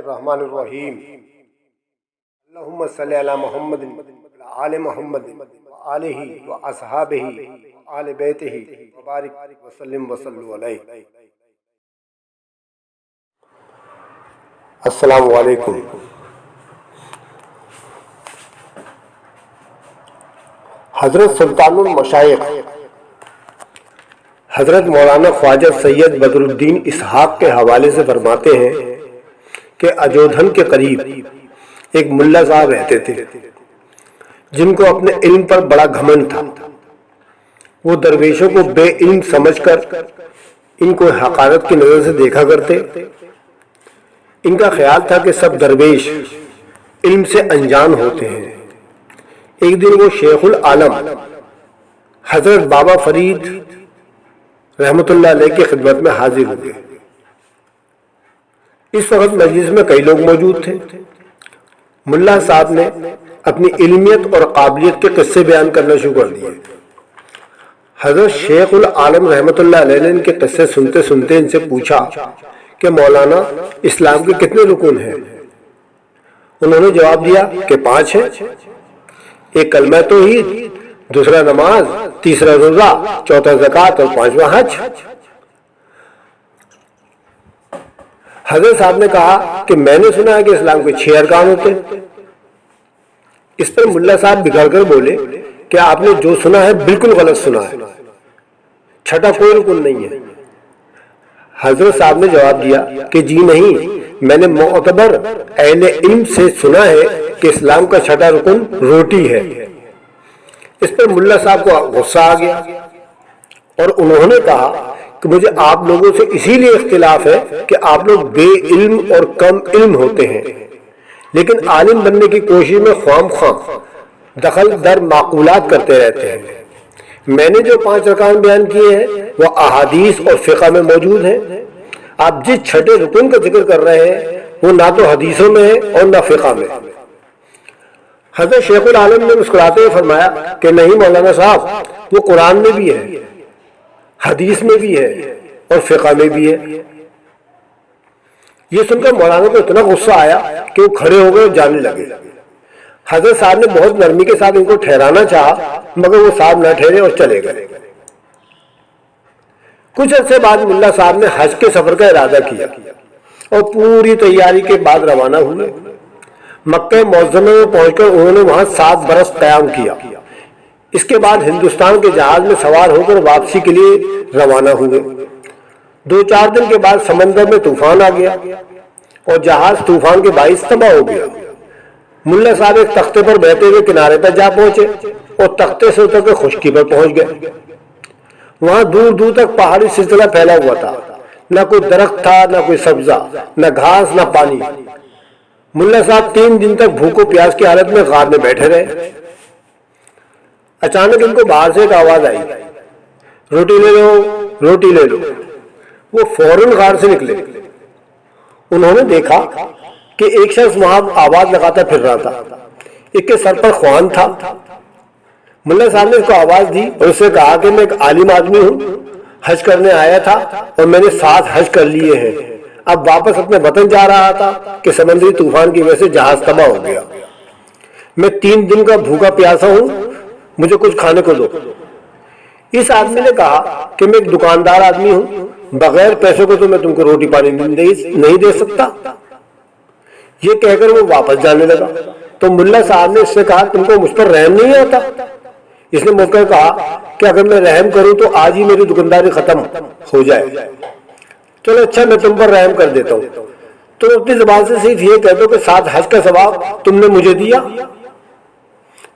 الرحمن الرحیم اللہم صلی علی محمد آل محمد آلہ و اصحابہ آل بیتہ وبارک وسلم وصلو علیہ۔ السلام علیکم۔ حضرت سلطان المشائخ حضرت مولانا خواجہ سید بدر الدین اسحاق کے حوالے سے فرماتے ہیں کہ اجودھن کے قریب ایک ملا صاحب رہتے تھے جن کو اپنے علم پر بڑا گھمنڈ تھا۔ وہ درویشوں کو بے علم سمجھ کر ان کو حقارت کی نظر سے دیکھا کرتے۔ ان کا خیال تھا کہ سب درویش علم سے انجان ہوتے ہیں۔ ایک دن وہ شیخ العالم حضرت بابا فرید رحمۃ اللہ علیہ کی خدمت میں حاضر ہوئے۔ اس وقت مجلس میں کئی لوگ موجود تھے۔ ملا صاحب نے اپنی علمیت اور قابلیت کے قصے بیان کرنا شروع کر دیے۔ حضرت شیخ العالم رحمۃ اللہ علیہ نے ان کے قصے سنتے سنتے ان سے پوچھا کہ مولانا اسلام کے کتنے رکن ہیں؟ انہوں نے جواب دیا کہ 5 ہیں۔ ایک کلمہ توحید، دوسرا نماز، تیسرا روزہ، چوتھا زکوٰۃ اور 5واں حج۔ حضرت صاحب نے کہا کہ میں نے سنا ہے کہ اسلام کے 6 ارکان ہوتے ہیں۔ اس پر ملا صاحب بگڑ کر بولے کہ آپ نے جو سنا ہے بالکل غلط سنا ہے، چھٹا کوئی رکن نہیں ہے۔ حضرت صاحب نے جواب دیا کہ جی نہیں، میں نے معتبر اہل علم سے سنا ہے کہ اسلام کا چھٹا رکن روٹی ہے۔ اس پر ملا صاحب کو غصہ آ گیا اور انہوں نے کہا کہ مجھے آپ لوگوں سے اسی لیے اختلاف ہے کہ آپ لوگ بے علم اور کم علم ہوتے ہیں، لیکن عالم بننے کی کوشش میں خواہ مخواہ دخل در معقولات کرتے رہتے ہیں۔ میں نے جو 5 ارکان بیان کیے ہیں وہ احادیث اور فقہ میں موجود ہیں۔ آپ جس چھٹے رکن کا ذکر کر رہے ہیں وہ نہ تو حدیثوں میں ہے اور نہ فقہ میں۔ حضرت شیخ العالم نے مسکراتے ہوئے فرمایا کہ نہیں مولانا صاحب، وہ قرآن میں بھی ہے، حدیث میں بھی ہے اور فقہ میں بھی ہے۔ یہ سن کر مولانا کو اتنا غصہ آیا کہ وہ کھڑے ہو گئے اور جانے لگے۔ حضرت صاحب نے بہت نرمی کے ساتھ ان کو ٹھہرانا چاہا مگر وہ صاحب نہ ٹھہرے اور چلے گئے۔ کچھ عرصے بعد ملا صاحب نے حج کے سفر کا ارادہ کیا اور پوری تیاری کے بعد روانہ ہوئے۔ مکہ معظمہ میں پہنچ کر انہوں نے وہاں 7 برس قیام کیا۔ اس کے بعد ہندوستان کے جہاز میں سوار ہو کر واپسی کے لیے روانہ ہوئے۔ 2-4 دن کے بعد سمندر میں طوفان آ گیا اور جہاز طوفان کے باعث تباہ ہو گیا۔ ملا صاحب ایک تختے پر بیٹھے ہوئے کنارے پر جا پہنچے اور تختے سے اتر کے خشکی پر پہنچ گئے۔ وہاں دور دور تک پہاڑی سلسلہ پھیلا ہوا تھا، نہ کوئی درخت تھا، نہ کوئی سبزہ، نہ گھاس، نہ پانی۔ ملا صاحب 3 دن تک بھوک و پیاس کی حالت میں غار میں بیٹھے رہے۔ اچانک ان کو باہر سے ایک آواز آئی، روٹی لے لو، روٹی لے لو۔ وہ فوراً غار سے نکلے۔ انہوں نے دیکھا کہ ایک شخص وہاں آواز لگاتا پھر رہا تھا، ایک کے سر پر خوان تھا۔ ملا صاحب نے اس کو آواز دی اور اس سے کہا کہ میں ایک عالم آدمی ہوں، حج کرنے آیا تھا اور میں نے 7 حج کر لیے ہیں۔ اب واپس اپنے وطن جا رہا تھا کہ سمندری طوفان کی وجہ سے جہاز تباہ ہو گیا۔ میں 3 دن کا بھوکا پیاسا ہوں، مجھے کچھ کھانے کو دو۔ اس آدمی نے کہا کہ میں ایک دکاندار آدمی ہوں، بغیر پیسوں کو تو میں تم کو روٹی پانی نہیں دے سکتا۔ یہ کہہ کر وہ واپس جانے لگا تو ملا صاحب نے اس سے کہا تم کو مجھ پر رحم نہیں آتا؟ اس نے مڑ کر کہا کہ اگر میں رحم کروں تو آج ہی میری دکانداری ختم ہو جائے۔ چلو اچھا، میں تم پر رحم کر دیتا ہوں، تم اپنی زبان سے صرف یہ کہہ دو کہ 7 حج کا ثواب تم نے مجھے دیا۔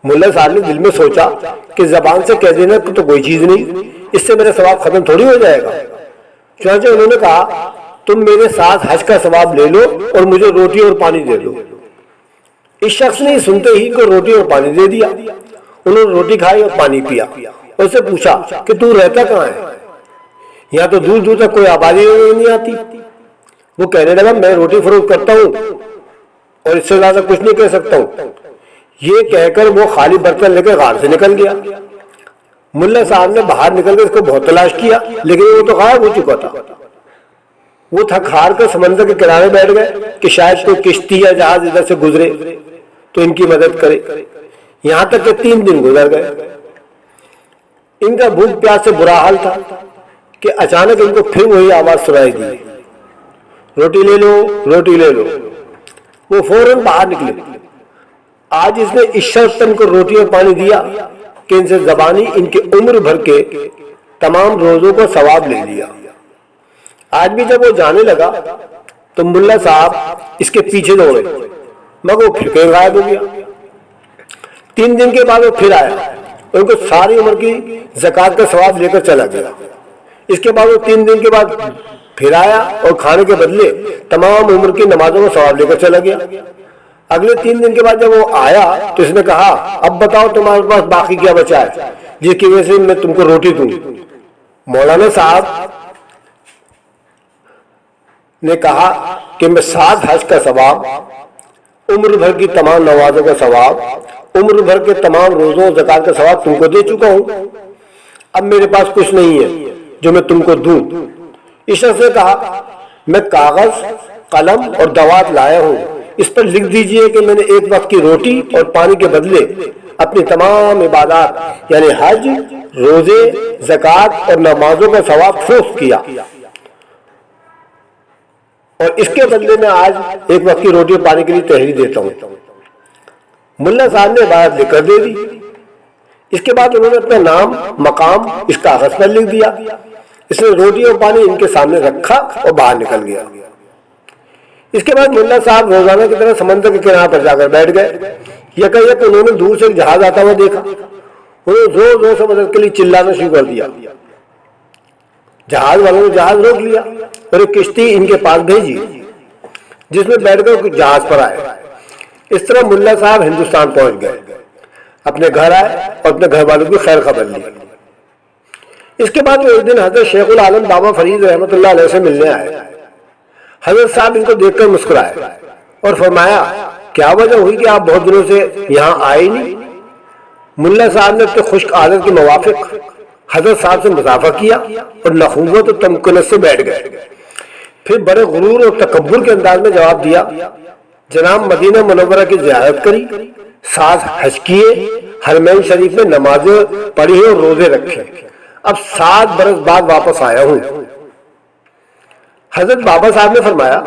ملا صاحب نے دل میں سوچا کہ زبان سے کہہ دینا تو کوئی چیز نہیں، اس سے میرا ثواب ختم تھوڑی ہو جائے گا۔ چنانچہ انہوں نے کہا تم میرے 7 حج کا ثواب لے لو اور مجھے روٹی اور پانی دے دو۔ اس شخص نے سنتے ہی ان کو روٹی اور پانی دے دیا۔ انہوں نے روٹی کھائی اور پانی پیا اور اس سے پوچھا کہ تو رہتا کہاں ہے؟ یہاں تو دور دور تک کوئی آبادی نہیں آتی۔ وہ کہنے لگا میں روٹی فروخت کرتا ہوں اور اس سے زیادہ کچھ نہیں کہہ سکتا ہوں۔ یہ کہہ کر وہ خالی برتن لے کے غار سے نکل گیا۔ ملا صاحب نے باہر نکل کے اس کو بہت تلاش کیا لیکن وہ تو غائب ہو چکا تھا۔ وہ تھک ہار کر سمندر کے کنارے بیٹھ گئے کہ شاید کوئی کشتی یا جہاز ادھر سے گزرے تو ان کی مدد کرے. یہاں تک کہ 3 دن گزر گئے. ان کا بھوک پیاس سے برا حال تھا کہ اچانک ان کو پھر وہی آواز سنائی دی, روٹی لے لو, روٹی لے لو. وہ فوراً باہر نکلے. آج اس نے اس شخص تن کو روٹی اور پانی دیا کہ ان سے زبانی ان کے عمر بھر کے تمام روزوں کو ثواب لے لیا. آج بھی جب وہ جانے لگا تو ملا صاحب اس کے پیچھے دوڑے, مگر وہ پھر کہیں غائب ہو گیا. 3 دن کے بعد وہ پھر آیا, ان کو ساری عمر کی زکوٰۃ کا ثواب لے کر چلا گیا. اس کے بعد وہ 3 دن کے بعد پھر آیا اور کھانے کے بدلے تمام عمر کی نمازوں کا ثواب لے کر چلا گیا. اگلے 3 دن کے بعد جب وہ آیا تو اس نے کہا, اب بتاؤ تمہارے پاس باقی کیا بچا ہے جس کی وجہ سے میں تم کو روٹی دوں. مولانا صاحب نے کہا کہ میں 7 حج کا ثواب, عمر بھر کی تمام نمازوں کا ثواب, عمر بھر کے تمام روزوں زکوٰۃ کا ثواب تم کو دے چکا ہوں. اب میرے پاس کچھ نہیں ہے جو میں تم کو دوں. اس شخص نے کہا, میں کاغذ, قلم اور دوات لایا ہوں, اس پر لکھ دیجئے کہ میں نے ایک وقت کی روٹی اور پانی کے بدلے اپنی تمام عبادات یعنی حج, روزے, زکوٰۃ اور نمازوں کا ثواب فروخت کیا, اور اس کے بدلے میں آج ایک وقت کی روٹی اور پانی کے لیے تحریر دیتا ہوں. ملا صاحب نے عبادت لکھ کر دے دی. اس کے بعد انہوں نے اپنا نام, مقام اس کاغذ پر لکھ دیا. اس نے روٹی اور پانی ان کے سامنے رکھا اور باہر نکل گیا. اس کے بعد ملا صاحب روزانہ کی طرح سمندر کے کنارے پر جا کر بیٹھ گئے. یکایک انہوں نے دور سے ایک جہاز آتا ہوا دیکھا. انہوں نے زور زور سے مدد کے لیے چلانا شروع کر دیا. جہاز والوں نے جہاز روک لیا اور ایک کشتی ان کے پاس بھیجی جس میں بیٹھ کر جہاز پر آئے. اس طرح ملا صاحب ہندوستان پہنچ گئے, اپنے گھر آئے اور اپنے گھر والوں کی خیر خبر لی. اس کے بعد وہ ایک دن حضرت شیخ العالم بابا فرید رحمۃ اللہ علیہ سے ملنے آئے. حضرت صاحب ان کو دیکھ کر مسکرائے اور فرمایا, کیا وجہ ہوئی کہ آپ بہت دنوں سے یہاں آئے نہیں؟ ملا صاحب نے اپنے خشک عادت کے موافق حضرت صاحب سے مضافہ کیا اور نخوت اور تمکنت سے بیٹھ گئے. پھر بڑے غرور اور تکبر کے انداز میں جواب دیا, جناب مدینہ منورہ کی زیارت کری, 7 حج کیے, حرمین شریف میں نمازیں پڑھی اور روزے رکھے, اب 7 برس بعد واپس آیا ہوں. حضرت بابا صاحب نے فرمایا,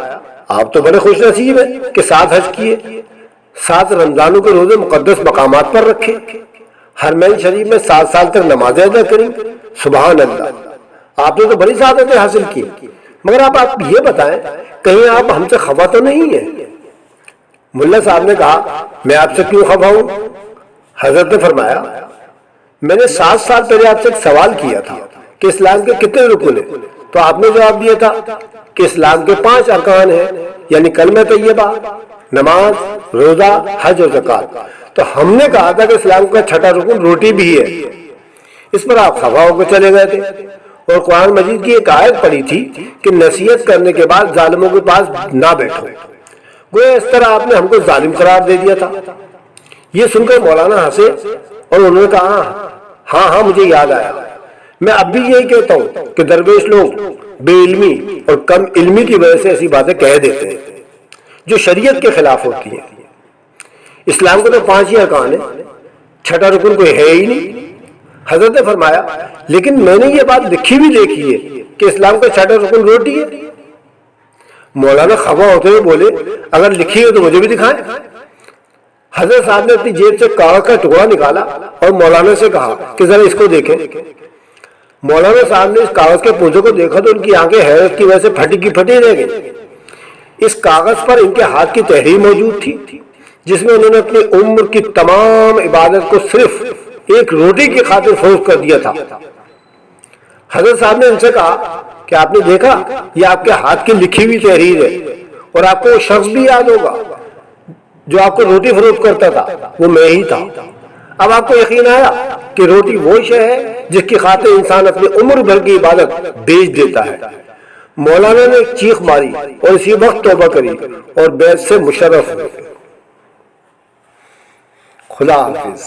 آپ تو بڑے خوش نصیب ہیں کہ 7 حج کیے, 7 رمضانوں کے روزے مقدس مقامات پر رکھے, حرمین شریف میں 7 سال تک نمازیں ادا کریں. سبحان اللہ, آپ نے تو بڑی سعادتیں حاصل کی. مگر آپ یہ بتائیں, کہیں آپ ہم سے خفا تو نہیں ہیں؟ ملا صاحب نے کہا, میں آپ سے کیوں خفا ہوں؟ حضرت نے فرمایا, میں نے 7 سال پہلے آپ سے ایک سوال کیا تھا کہ اسلام کے کتنے رکن ہیں, تو آپ نے جواب دیا تھا کہ اسلام کے 5 ارکان ہیں, یعنی کلمہ طیبہ, نماز, روزہ, حج اور زکوٰۃ. تو ہم نے کہا تھا کہ اسلام کا 6واں رکن روٹی بھی ہے. اس پر آپ خفا ہو کر چلے گئے تھے اور قرآن مجید کی ایک آیت پڑھی تھی کہ نصیحت کرنے کے بعد ظالموں کے پاس نہ بیٹھو. گویا اس طرح آپ نے ہم کو ظالم قرار دے دیا تھا. یہ سن کر مولانا ہنسے اور انہوں نے کہا, ہاں مجھے یاد آیا. میں اب بھی یہی کہتا ہوں کہ درویش لوگ بے علمی اور کم علمی کی وجہ سے ایسی باتیں کہہ دیتے ہیں جو شریعت کے خلاف ہوتی ہیں. اسلام کو تو 5 ہی ارکان ہیں, 6واں رکن کوئی ہے ہی نہیں. حضرت نے فرمایا, لیکن میں نے یہ بات لکھی بھی دیکھی ہے کہ اسلام کا 6واں رکن روٹی ہے. مولانا خفا ہوتے ہوئے بولے, اگر لکھی ہے تو مجھے بھی دکھائیں. حضرت صاحب نے اپنی جیب سے کاغذ کا ٹکڑا نکالا اور مولانا سے کہا کہ ذرا اس کو دیکھیں. مولانا صاحب نے اس کاغذ کے پوجے کو دیکھا تو ان کی آنکھیں حیرت کی وجہ سے پھٹی کی پھٹی رہ گئی. اس کاغذ پر ان کے ہاتھ کی تحریر موجود تھی جس میں انہوں نے اپنی عمر کی تمام عبادت کو صرف ایک روٹی کی خاطر فروخت کر دیا تھا. حضرت صاحب نے ان سے کہا کہ آپ نے دیکھا, یہ آپ کے ہاتھ کی لکھی ہوئی تحریر ہے, اور آپ کو وہ شخص بھی یاد ہوگا جو آپ کو روٹی فروخت کرتا تھا, وہ میں ہی تھا. اب آپ کو یقین آیا کہ روٹی وہ شے ہے جس کی خاطر انسان اپنی عمر بھر کی عبادت بیچ دیتا ہے. مولانا نے ایک چیخ ماری اور اسی وقت توبہ کری اور بیعت سے مشرف ہوئے. خدا حافظ.